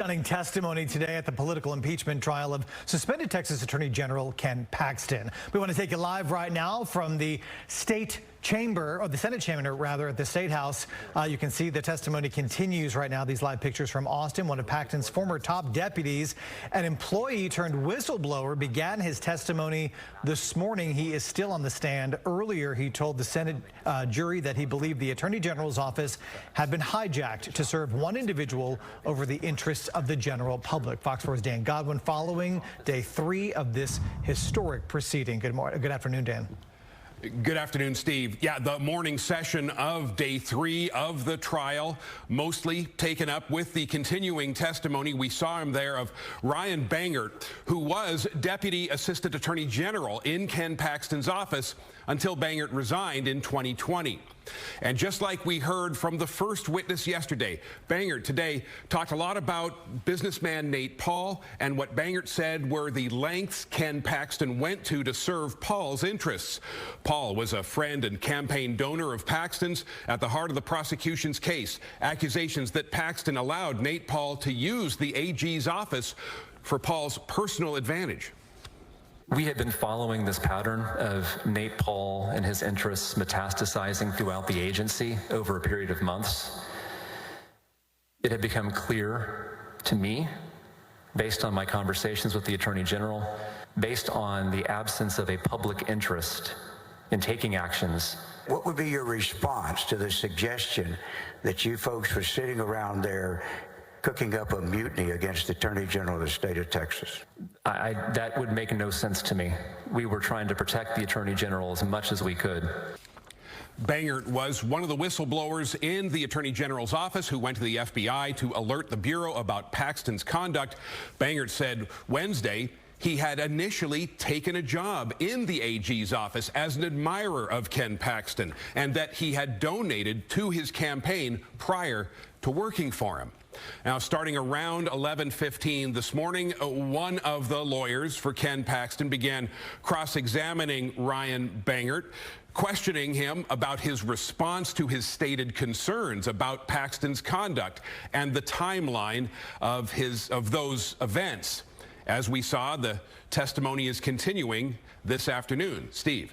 Stunning testimony today at the political impeachment trial of suspended Texas Attorney General Ken Paxton. We want to take you live right now from the state chamber, or the Senate chamber rather, at the State House. You can see the testimony continues right now. These live pictures from Austin. One of Paxton's former top deputies, an employee turned whistleblower, began his testimony this morning. He is still on the stand. Earlier, he told the Senate jury that he believed the Attorney General's office had been hijacked to serve one individual over the interests of the general public. Fox 4's Dan Godwin following day 3 of this historic proceeding. Good afternoon, Dan. Good afternoon, Steve. Yeah, the morning session of day 3 of the trial, mostly taken up with the continuing testimony. We saw him there of Ryan Bangert, who was Deputy Assistant Attorney General in Ken Paxton's office until Bangert resigned in 2020. And just like we heard from the first witness yesterday, Bangert today talked a lot about businessman Nate Paul and what Bangert said were the lengths Ken Paxton went to serve Paul's interests. Paul was a friend and campaign donor of Paxton's, at the heart of the prosecution's case. Accusations that Paxton allowed Nate Paul to use the AG's office for Paul's personal advantage. We had been following this pattern of Nate Paul and his interests metastasizing throughout the agency over a period of months. It had become clear to me, based on my conversations with the Attorney General, based on the absence of a public interest in taking actions. What would be your response to the suggestion that you folks were sitting around there cooking up a mutiny against the Attorney General of the state of Texas? That would make no sense to me. We were trying to protect the Attorney General as much as we could. Bangert was one of the whistleblowers in the Attorney General's office who went to the FBI to alert the Bureau about Paxton's conduct. Bangert said Wednesday he had initially taken a job in the AG's office as an admirer of Ken Paxton, and that he had donated to his campaign prior to working for him. Now, starting around 11:15 this morning, one of the lawyers for Ken Paxton began cross-examining Ryan Bangert, questioning him about his response to his stated concerns about Paxton's conduct and the timeline of those events. As we saw, the testimony is continuing this afternoon. Steve.